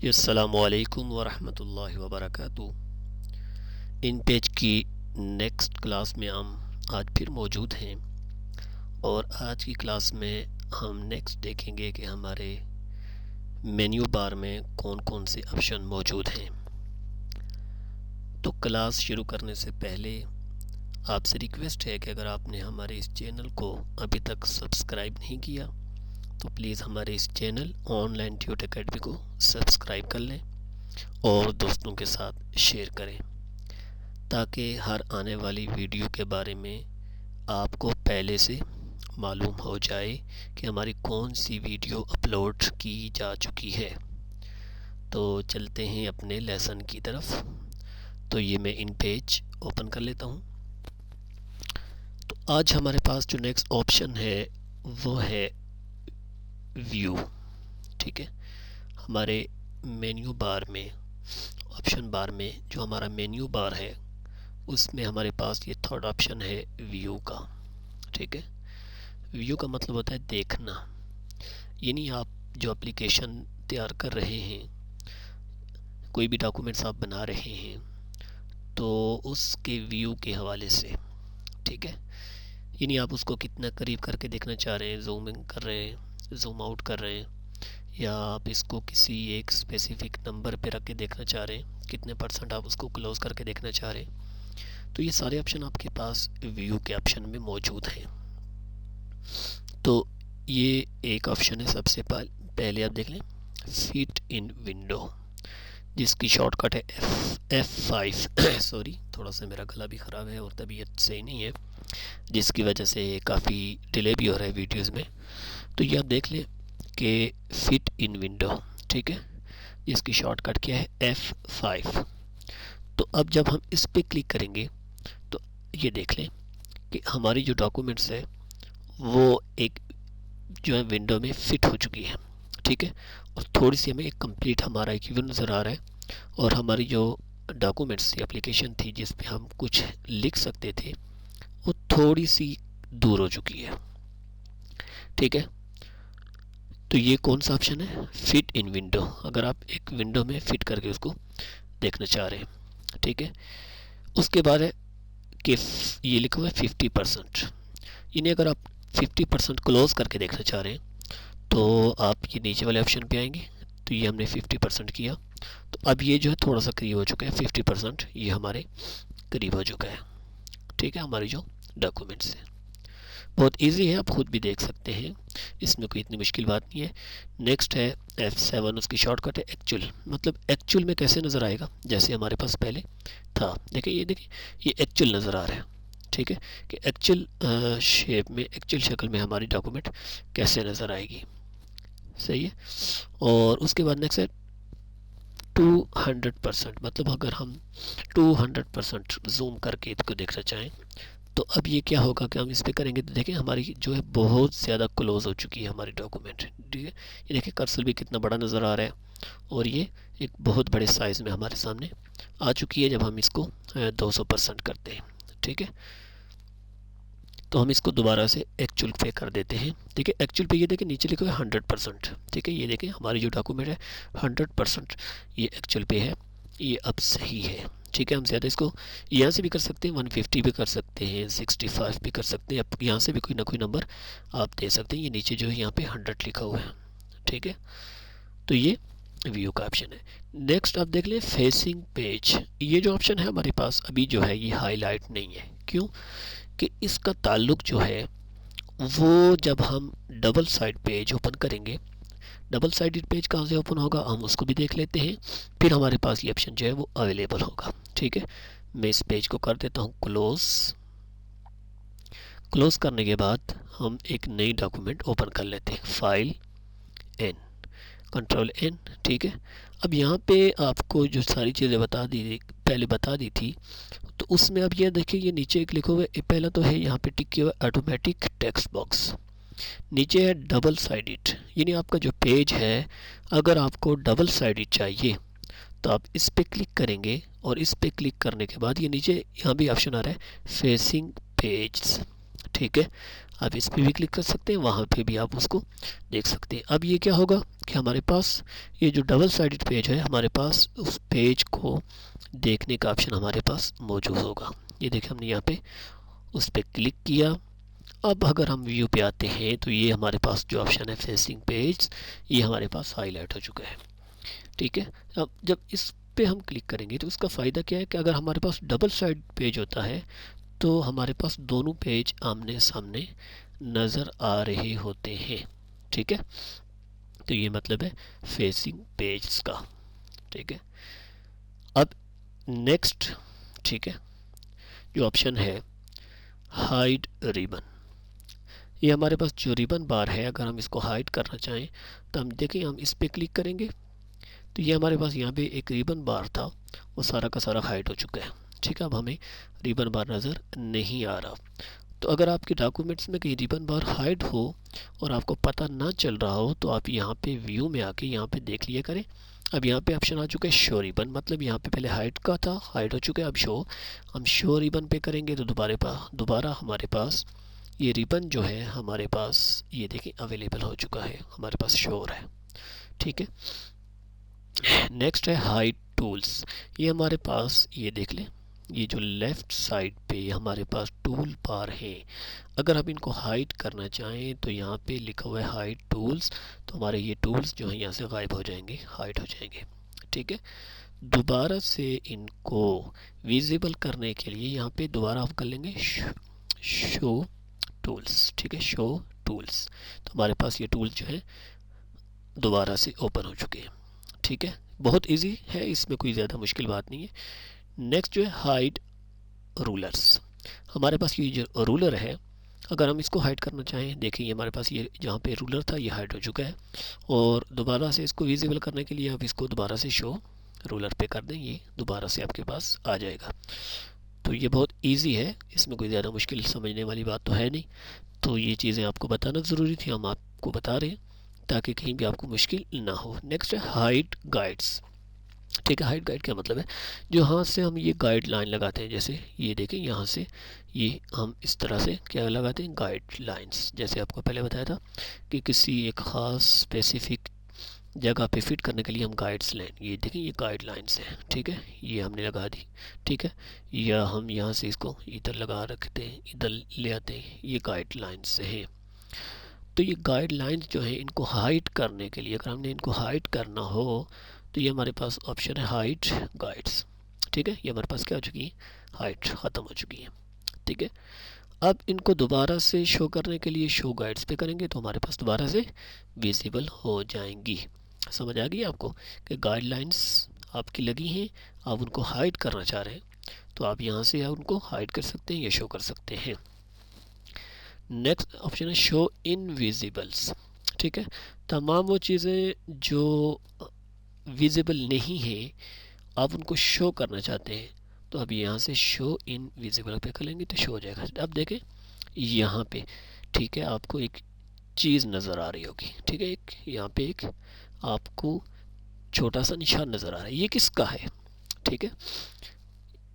अस्सलामुअलैकुम वरहमतुल्लाहि वबरकातुहू। इन पेज की नेक्स्ट क्लास में हम आज फिर मौजूद हैं और आज की क्लास में हम नेक्स्ट देखेंगे कि हमारे मेन्यू बार में कौन कौन से ऑप्शन मौजूद हैं। तो क्लास शुरू करने से पहले आपसे रिक्वेस्ट है कि अगर आपने हमारे इस चैनल को अभी तक सब्सक्राइब नहीं किया तो प्लीज़ हमारे इस चैनल ऑनलाइन ट्यूटर अकेडमी को सब्सक्राइब कर लें और दोस्तों के साथ शेयर करें ताकि हर आने वाली वीडियो के बारे में आपको पहले से मालूम हो जाए कि हमारी कौन सी वीडियो अपलोड की जा चुकी है। तो चलते हैं अपने लेसन की तरफ। तो ये मैं इन पेज ओपन कर लेता हूँ। तो आज हमारे पास जो नेक्स्ट ऑप्शन है वो है व्यू। ठीक है, हमारे मेन्यू बार में ऑप्शन बार में जो हमारा मेन्यू बार है उसमें हमारे पास ये थर्ड ऑप्शन है व्यू का। ठीक है, व्यू का मतलब होता है देखना, यानी आप जो एप्लीकेशन तैयार कर रहे हैं, कोई भी डॉक्यूमेंट्स आप बना रहे हैं तो उसके व्यू के हवाले से। ठीक है, यानी आप उसको कितना करीब करके देखना चाह रहे हैं, जूम इन कर रहे हैं, जूम आउट कर रहे हैं, या आप इसको किसी एक स्पेसिफिक नंबर पे रख के देखना चाह रहे हैं, कितने % आप उसको क्लोज करके देखना चाह रहे हैं। तो ये सारे ऑप्शन आपके पास व्यू के ऑप्शन में मौजूद हैं। तो ये एक ऑप्शन है। सबसे पहले आप देख लें फिट इन विंडो, जिसकी शॉर्टकट है F5 सॉरी, थोड़ा सा मेरा गला भी ख़राब है और तबीयत सही नहीं है, जिसकी वजह से काफ़ी डिले भी हो रहा है वीडियोस में। तो ये आप देख लें कि फिट इन विंडो, ठीक है, जिसकी शॉर्टकट क्या है F5। तो अब जब हम इस पर क्लिक करेंगे तो ये देख लें कि हमारी जो डॉक्यूमेंट्स है वो एक जो है विंडो में फिट हो चुकी है। ठीक है, और थोड़ी सी हमें एक कंप्लीट हमारा एक व्यू नज़र आ रहा है और हमारी जो डॉक्यूमेंट्स एप्लीकेशन थी जिस पे हम कुछ लिख सकते थे वो थोड़ी सी दूर हो चुकी है। ठीक है, तो ये कौन सा ऑप्शन है, फिट इन विंडो, अगर आप एक विंडो में फिट करके उसको देखना चाह रहे हैं। ठीक है, उसके बाद है कि ये लिखा हुआ है 50%, यानी अगर आप 50% क्लोज करके देखना चाह रहे हैं तो आप ये नीचे वाले ऑप्शन पे आएंगे। तो ये हमने 50% किया, तो अब ये जो है थोड़ा सा करीब हो चुका है, 50% ये हमारे करीब हो चुका है। ठीक है, हमारी जो डॉक्यूमेंट्स है बहुत इजी है, आप खुद भी देख सकते हैं, इसमें कोई इतनी मुश्किल बात नहीं है। नेक्स्ट है F7, उसकी शॉर्टकट है एक्चुअल, मतलब एक्चुअल में कैसे नज़र आएगा, जैसे हमारे पास पहले था। देखिए ये एक्चुअल नज़र आ रहा है। ठीक है, कि एक्चुअल शेप में, एक्चुअल शक्ल में हमारी डॉक्यूमेंट कैसे नज़र आएगी। सही है, और उसके बाद नेक्स्ट है 200%, मतलब अगर हम 200% जूम करके इसको देखना चाहें तो अब ये क्या होगा कि हम इस पर करेंगे तो देखें हमारी जो है बहुत ज़्यादा क्लोज हो चुकी है हमारी डॉक्यूमेंट। ठीक है, ये देखिए कर्सर भी कितना बड़ा नज़र आ रहा है और ये एक बहुत बड़े साइज़ में हमारे सामने आ चुकी है जब हम इसको 200% करते हैं। ठीक है, तो हम इसको दोबारा से एक्चुअल पे कर देते हैं। ठीक है, एक्चुअल पे ये देखें नीचे लिखा है 100%। ठीक है, ये देखें हमारी जो डॉक्यूमेंट है 100% ये एक्चुअल पे है, ये अब सही है। ठीक है, हम ज़्यादा इसको यहाँ से भी कर सकते हैं, 150 भी कर सकते हैं, 65 भी कर सकते हैं, अब यहाँ से भी कोई ना कोई नंबर आप दे सकते हैं। ये नीचे जो है यहाँ पे 100 लिखा हुआ है। ठीक है, तो ये व्यू का ऑप्शन है। नेक्स्ट आप देख लें फेसिंग पेज, ये जो ऑप्शन है हमारे पास अभी जो है ये हाईलाइट नहीं है। क्यों कि इसका ताल्लुक जो है वो जब हम डबल साइड पेज ओपन करेंगे, डबल साइडेड पेज कहाँ से ओपन होगा हम उसको भी देख लेते हैं, फिर हमारे पास ये ऑप्शन जो है वो अवेलेबल होगा। ठीक है, मैं इस पेज को कर देता हूँ क्लोज। क्लोज करने के बाद हम एक नई डॉक्यूमेंट ओपन कर लेते हैं, फाइल एन, कंट्रोल एन। ठीक है, अब यहाँ पे आपको जो सारी चीज़ें पहले बता दी थी, तो उसमें अब ये देखिए ये नीचे एक लिखा हुआ है, पहला तो है यहाँ पे टिक किया हुआ ऑटोमेटिक टेक्स्ट बॉक्स, नीचे है डबल साइडेड, यानी आपका जो पेज है अगर आपको डबल साइडेड चाहिए तो आप इस पे क्लिक करेंगे और इस पे क्लिक करने के बाद ये नीचे यहाँ भी ऑप्शन आ रहा है फेसिंग पेज। ठीक है, आप इस पे भी क्लिक कर सकते हैं, वहाँ पे भी आप उसको देख सकते हैं। अब ये क्या होगा कि हमारे पास ये जो डबल साइडेड पेज है, हमारे पास उस पेज को देखने का ऑप्शन हमारे पास मौजूद होगा। ये देखिए हमने यहाँ पे उस पर क्लिक किया। अब अगर हम व्यू पे आते हैं तो ये हमारे पास जो ऑप्शन है फेसिंग पेज, ये हमारे पास हाईलाइट हो चुका है। ठीक है, अब जब इस पे हम क्लिक करेंगे तो उसका फ़ायदा क्या है कि अगर हमारे पास डबल साइड पेज होता है तो हमारे पास दोनों पेज आमने सामने नज़र आ रहे होते हैं। ठीक है, तो ये मतलब है फेसिंग पेज का। ठीक है, अब नेक्स्ट, ठीक है, जो ऑप्शन है हाइड रिबन, ये हमारे पास जो रिबन बार है, अगर हम इसको हाइड करना चाहें तो हम देखिए हम इस पर क्लिक करेंगे तो ये हमारे पास यहाँ पे एक रिबन बार था, वो सारा का सारा हाइड हो चुका है। ठीक है, अब हमें रिबन बार नज़र नहीं आ रहा। तो अगर आपके डॉक्यूमेंट्स में कहीं रिबन बार हाइड हो और आपको पता ना चल रहा हो तो आप यहाँ पे व्यू में आके यहाँ पे देख लिया करें। अब यहाँ पे ऑप्शन आ चुका है शो रिबन, मतलब यहाँ पे पहले हाइड का था, हाइड हो चुका है, अब शो, हम शो रिबन पे करेंगे तो दोबारा हमारे पास ये रिबन जो है हमारे पास ये देखें अवेलेबल हो चुका है, हमारे पास शो हो रहा है। ठीक है, नेक्स्ट है हाइड टूल्स, ये हमारे पास ये देख लें, ये जो लेफ़्ट साइड पे हमारे पास टूल बार है, अगर हम इनको हाइड करना चाहें तो यहाँ पे लिखा हुआ है हाइड टूल्स, तो हमारे ये टूल्स जो हैं यहाँ से गायब हो जाएंगे, हाइड हो जाएंगे। ठीक है, दोबारा से इनको विजिबल करने के लिए यहाँ पे दोबारा हम कर लेंगे शो टूल्स। ठीक है, शो टूल्स, तो हमारे पास ये टूल्स जो है दोबारा से ओपन हो चुके हैं। ठीक है, बहुत इजी है, इसमें कोई ज़्यादा मुश्किल बात नहीं है। नेक्स्ट जो है हाइड रूलर्स, हमारे पास ये जो रूलर है अगर हम इसको हाइड करना चाहें, देखिए हमारे पास ये जहाँ पे रूलर था ये हाइड हो चुका है, और दोबारा से इसको विजिबल करने के लिए आप इसको दोबारा से शो रूलर पे कर दें, ये दोबारा से आपके पास आ जाएगा। तो ये बहुत इजी है, इसमें कोई ज़्यादा मुश्किल समझने वाली बात तो है नहीं। तो ये चीज़ें आपको बताना ज़रूरी थी, हम आपको बता रहे हैं ताकि कहीं भी आपको मुश्किल ना हो। नेक्स्ट है हाइड गाइड्स। ठीक है, हाइड गाइड क्या मतलब है, जो हाथ से हम ये गाइड लाइन लगाते हैं, जैसे ये देखें यहाँ से ये हम इस तरह से क्या लगाते हैं, गाइड लाइन्स, जैसे आपको पहले बताया था कि किसी एक ख़ास स्पेसिफिक जगह पे फिट करने के लिए हम गाइड्स लें, ये देखें ये गाइड लाइन्स हैं। ठीक है, ये हमने लगा दी। ठीक है, या हम यहाँ से इसको इधर लगा रखते हैं, इधर ले आते हैं, ये गाइड लाइन्स हैं। तो ये गाइड लाइन्स जो है इनको हाइड करने के लिए, अगर हमने इनको हाइड करना हो तो ये हमारे पास ऑप्शन है हाइड गाइड्स। ठीक है, ये हमारे पास क्या हो चुकी है, हाइड ख़त्म हो चुकी है। ठीक है, अब इनको दोबारा से शो करने के लिए शो गाइड्स पे करेंगे तो हमारे पास दोबारा से विजिबल हो जाएंगी। समझ आ गई आपको कि गाइडलाइंस आपकी लगी हैं, आप उनको हाइड करना चाह रहे हैं तो आप यहाँ से उनको हाइड कर सकते हैं या शो कर सकते हैं। नेक्स्ट ऑप्शन है शो इनविजिबल्स। ठीक है, तमाम वो चीज़ें जो विजिबल नहीं है आप उनको शो करना चाहते हैं तो अब यहाँ से शो इनविजिबल पे कर लेंगे तो शो हो जाएगा। अब देखें यहाँ पे, ठीक है, आपको एक चीज़ नज़र आ रही होगी। ठीक है, एक यहाँ पे एक आपको छोटा सा निशान नज़र आ रहा है, ये किसका है। ठीक है,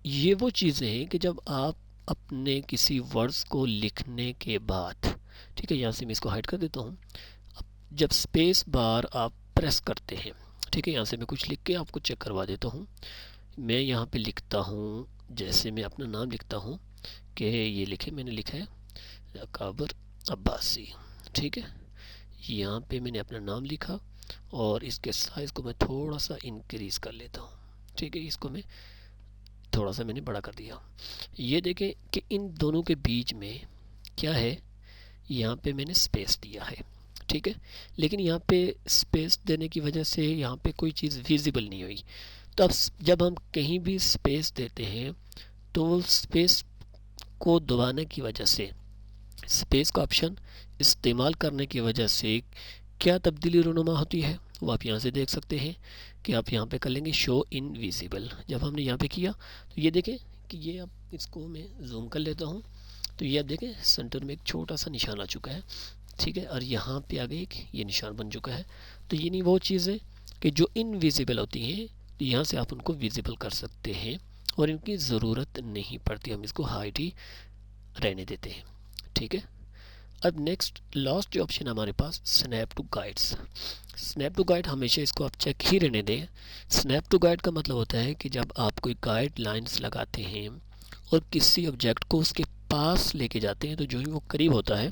ये वो चीज़ें हैं कि जब आप अपने किसी वर्ड्स को लिखने के बाद, ठीक है, यहाँ से मैं इसको हाइड कर देता हूँ, जब स्पेस बार आप प्रेस करते हैं, ठीक है, यहाँ से मैं कुछ लिख के आपको चेक करवा देता हूँ। मैं यहाँ पे लिखता हूँ, जैसे मैं अपना नाम लिखता हूँ कि ये लिखे, मैंने लिखा है काबर अब्बासी। ठीक है, यहाँ पे मैंने अपना नाम लिखा और इसके साइज़ को मैं थोड़ा सा इंक्रीज़ कर लेता हूँ। ठीक है, इसको मैं थोड़ा सा मैंने बड़ा कर दिया। ये देखें कि इन दोनों के बीच में क्या है, यहाँ पे मैंने स्पेस दिया है। ठीक है, लेकिन यहाँ पे स्पेस देने की वजह से यहाँ पे कोई चीज़ विजिबल नहीं हुई। तो अब जब हम कहीं भी स्पेस देते हैं तो स्पेस को दबाने की वजह से, स्पेस का ऑप्शन इस्तेमाल करने की वजह से क्या तब्दीली रूनुमा होती है वो आप यहाँ से देख सकते हैं कि आप यहाँ पे कर लेंगे शो इनविजिबल। जब हमने यहाँ पे किया तो ये देखें कि ये, अब इसको मैं जूम कर लेता हूँ तो ये आप देखें सेंटर में एक छोटा सा निशान आ चुका है। ठीक है, और यहाँ पे आगे एक ये निशान बन चुका है। तो ये नहीं वो चीज़ें कि जो इनविजिबल होती हैं, तो यहाँ से आप उनको विजिबल कर सकते हैं और इनकी ज़रूरत नहीं पड़ती, हम इसको हाइड ही रहने देते हैं। ठीक है, अब नेक्स्ट लास्ट जो ऑप्शन है हमारे पास, snap to guides. Snap to guide हमेशा इसको आप चेक ही रहने दें। स्नैप टू गाइड का मतलब होता है कि जब आप कोई गाइडलाइंस लगाते हैं और किसी ऑब्जेक्ट को उसके पास लेके जाते हैं, तो जो ही वो करीब होता है,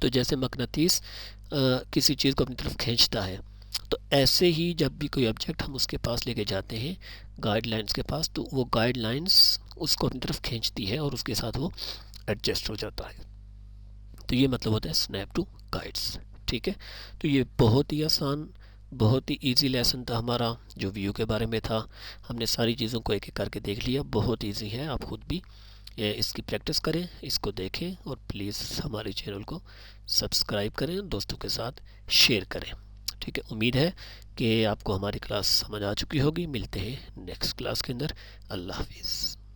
तो जैसे मकनातीस किसी चीज़ को अपनी तरफ खींचता है, तो ऐसे ही जब भी कोई ऑब्जेक्ट हम उसके पास लेके जाते हैं गाइडलाइंस के पास, तो वो गाइडलाइंस उसको अपनी तरफ खींचती है और उसके साथ वो एडजस्ट हो जाता है। तो ये मतलब होता है स्नैप टू गाइड्स। ठीक है, तो ये बहुत ही आसान, बहुत ही इजी लेसन था हमारा जो व्यू के बारे में था। हमने सारी चीज़ों को एक एक करके देख लिया, बहुत इजी है। आप खुद भी इसकी प्रैक्टिस करें, इसको देखें और प्लीज़ हमारे चैनल को सब्सक्राइब करें, दोस्तों के साथ शेयर करें। ठीक है, उम्मीद है कि आपको हमारी क्लास समझ आ चुकी होगी। मिलते हैं नेक्स्ट क्लास के अंदर। अल्लाह हाफिज़।